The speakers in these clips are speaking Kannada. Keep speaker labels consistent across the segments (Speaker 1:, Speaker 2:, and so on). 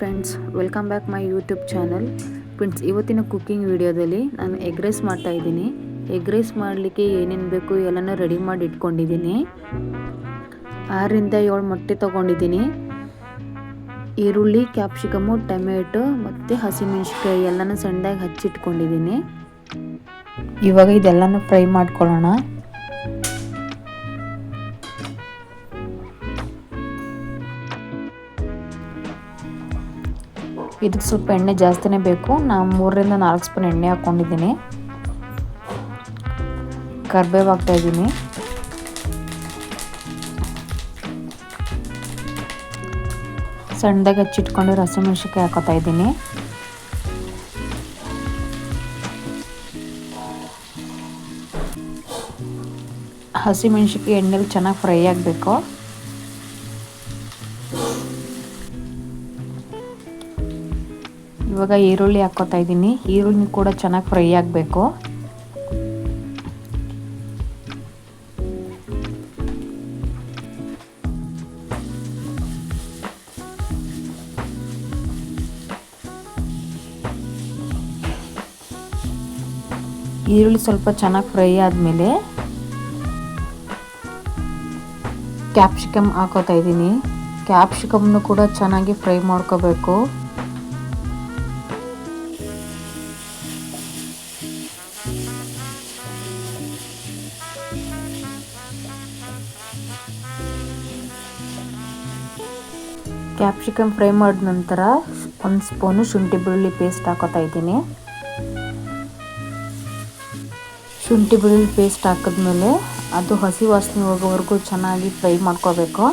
Speaker 1: Friends, welcome back my YouTube channel. Friends, ಇವತ್ತಿನ ಕುಕ್ಕಿಂಗ್ ವಿಡಿಯೋದಲ್ಲಿ ನಾನು ಎಗ್ ರೈಸ್ ಮಾಡ್ತಾಯಿದ್ದೀನಿ. ಎಗ್ ರೈಸ್ ಮಾಡಲಿಕ್ಕೆ ಏನೇನು ಬೇಕು ಎಲ್ಲನೂ ರೆಡಿ ಮಾಡಿ ಇಟ್ಕೊಂಡಿದ್ದೀನಿ. 6 ರಿಂದ 7 ಮೊಟ್ಟೆ ತೊಗೊಂಡಿದ್ದೀನಿ. ಈರುಳ್ಳಿ, ಕ್ಯಾಪ್ಸಿಕಮು, ಟೊಮೆಟೊ ಮತ್ತು ಹಸಿಮೆಣಸಿನ್ಕಾಯಿ ಎಲ್ಲನೂ ಸಣ್ಣದಾಗಿ ಹಚ್ಚಿಟ್ಕೊಂಡಿದ್ದೀನಿ. ಇವಾಗ ಇದೆಲ್ಲನೂ ಫ್ರೈ ಮಾಡ್ಕೊಳ್ಳೋಣ. ಇದಕ್ಕೆ ಸ್ವಲ್ಪ ಎಣ್ಣೆ ಜಾಸ್ತಿನೇ ಬೇಕು. ನಾನು 3 ರಿಂದ 4 ಸ್ಪೂನ್ ಎಣ್ಣೆ ಹಾಕ್ಕೊಂಡಿದ್ದೀನಿ. ಕರಿಬೇವು ಹಾಕ್ತಾಯಿದ್ದೀನಿ. ಸಣ್ಣದಾಗಿ ಹಚ್ಚಿಟ್ಕೊಂಡಿರೋ ಹಸಿಮೆಣಸಿನ್ಕಾಯಿ ಹಾಕೋತಾ ಇದ್ದೀನಿ. ಹಸಿಮೆಣಸಿನ್ಕಾಯಿ ಎಣ್ಣೆಲಿ ಚೆನ್ನಾಗಿ ಫ್ರೈ ಆಗಬೇಕು. ಇವಾಗ ಈರುಳ್ಳಿ ಹಾಕ್ಕೋತಾ ಇದ್ದೀನಿ. ಈರುಳ್ಳಿ ಕೂಡ ಚೆನ್ನಾಗಿ ಫ್ರೈ ಆಗಬೇಕು. ಈರುಳ್ಳಿ ಸ್ವಲ್ಪ ಚೆನ್ನಾಗಿ ಫ್ರೈ ಆದಮೇಲೆ ಕ್ಯಾಪ್ಸಿಕಮ್ ಹಾಕೋತಾ ಇದ್ದೀನಿ. ಕ್ಯಾಪ್ಸಿಕಮ್ನು ಕೂಡ ಚೆನ್ನಾಗಿ ಫ್ರೈ ಮಾಡ್ಕೋಬೇಕು. ಕ್ಯಾಪ್ಸಿಕಮ್ ಫ್ರೈ ಮಾಡಿದ ನಂತರ 1 ಸ್ಪೂನು ಶುಂಠಿ ಬೆಳ್ಳುಳ್ಳಿ ಪೇಸ್ಟ್ ಹಾಕೋತಾ ಇದ್ದೀನಿ. ಶುಂಠಿ ಬೆಳ್ಳುಳ್ಳಿ ಪೇಸ್ಟ್ ಹಾಕಿದ್ಮೇಲೆ ಅದು ಹಸಿ ವಾಸನೆ ಹೋಗೋವರೆಗೂ ಚೆನ್ನಾಗಿ ಫ್ರೈ ಮಾಡ್ಕೋಬೇಕು.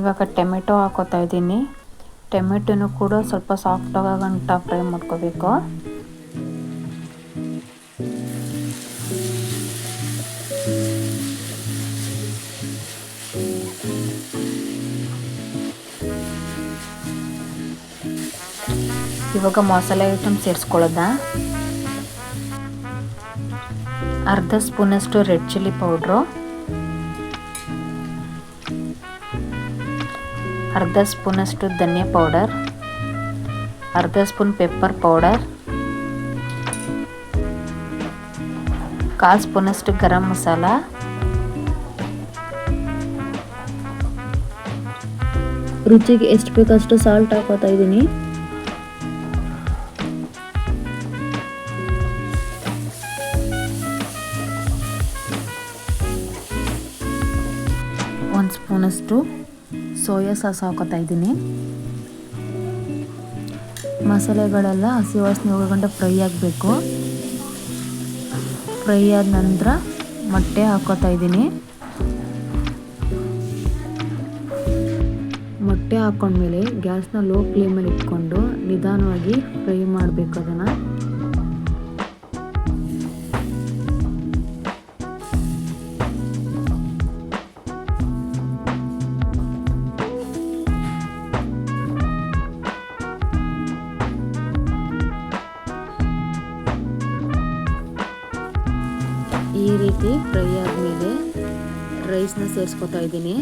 Speaker 1: ಇವಾಗ ಟೊಮೆಟೊ ಹಾಕೋತಾ ಇದ್ದೀನಿ. ಟೊಮೆಟೊನೂ ಕೂಡ ಸ್ವಲ್ಪ ಸಾಫ್ಟ್ ಆಗಂಟ ಫ್ರೈ ಮಾಡ್ಕೋಬೇಕು. ಇವಾಗ ಮಸಾಲೆ ಐಟಮ್ ಸೇರಿಸ್ಕೊಳ್ಳೋದ. ಅರ್ಧ ಸ್ಪೂನಷ್ಟು ರೆಡ್ ಚಿಲ್ಲಿ ಪೌಡ್ರು, ಅರ್ಧ ಸ್ಪೂನಷ್ಟು ಧನಿಯಾ ಪೌಡರ್, ಅರ್ಧ ಸ್ಪೂನ್ ಪೆಪ್ಪರ್ ಪೌಡರ್, 1/4 ಸ್ಪೂನಷ್ಟು ಗರಂ ಮಸಾಲ, ರುಚಿಗೆ ಎಷ್ಟು ಬೇಕಷ್ಟು ಸಾಲ್ಟ್ ಹಾಕೋತಾ ಇದ್ದೀನಿ. ಒಂದು ಸ್ಪೂನಷ್ಟು ಸೋಯಾ ಸಾಸ್ ಹಾಕೋತಾ ಇದ್ದೀನಿ. ಮಸಾಲೆಗಳೆಲ್ಲ ಹಸಿ ವಾಸನೆ ಹೋಗೋಗಂಟ ಫ್ರೈ ಆಗಬೇಕು. ಫ್ರೈ ಆದ ನಂತರ ಮೊಟ್ಟೆ ಹಾಕೋತಾ ಇದ್ದೀನಿ. ಮೊಟ್ಟೆ ಹಾಕೊಂಡ್ಮೇಲೆ ಗ್ಯಾಸ್ನ ಲೋ ಫ್ಲೇಮಲ್ಲಿ ಇಟ್ಕೊಂಡು ನಿಧಾನವಾಗಿ ಫ್ರೈ ಮಾಡಬೇಕು ಅದನ್ನು. ಈ ರೀತಿ ಫ್ರೈ ಆದಮೇಲೆ ರೈಸ್ನ ಸೇರಿಸ್ಕೊತಾ ಇದ್ದೀನಿ.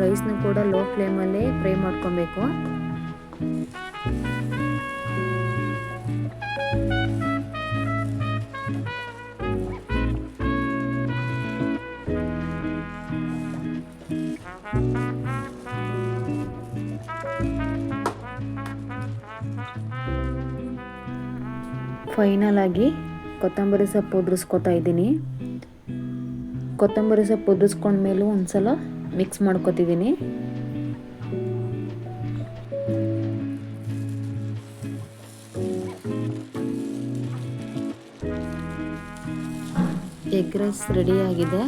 Speaker 1: ರೈಸ್ನ ಕೂಡ ಲೋ ಫ್ಲೇಮಲ್ಲೇ ಫ್ರೈ ಮಾಡ್ಕೊಬೇಕು. ಫೈನಲ್ ಆಗಿ ಕೊತ್ತಂಬರಿ ಸೊಪ್ಪು ಉದುರಿಸ್ಕೊತಾ ಇದ್ದೀನಿ. ಕೊತ್ತಂಬರಿ ಸೊಪ್ಪು ಉದುರಿಸ್ಕೊಂಡ್ಮೇಲೂ ಒಂದ್ಸಲ ಮಿಕ್ಸ್ ಮಾಡ್ಕೊತಿದ್ದೀನಿ. ಎಗ್ ರೈಸ್ ರೆಡಿ ಆಗಿದೆ.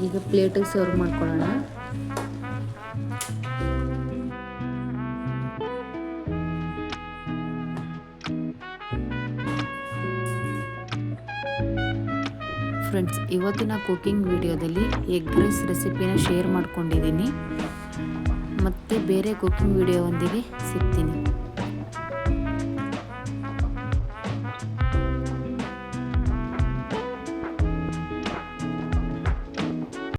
Speaker 1: ಈಗ ಪ್ಲೇಟಿಗೆ ಸರ್ವ್ ಮಾಡ್ಕೊಳ್ಳೋಣ. ಫ್ರೆಂಡ್ಸ್, ಇವತ್ತಿನ ಕುಕಿಂಗ್ ವಿಡಿಯೋದಲ್ಲಿ ಎಗ್ ರೈಸ್ ರೆಸಿಪಿನ ಶೇರ್ ಮಾಡ್ಕೊಂಡಿದ್ದೀನಿ. ಮತ್ತೆ ಬೇರೆ ಕುಕಿಂಗ್ ವಿಡಿಯೋವೊಂದಿಗೆ ಸಿಗ್ತೀನಿ.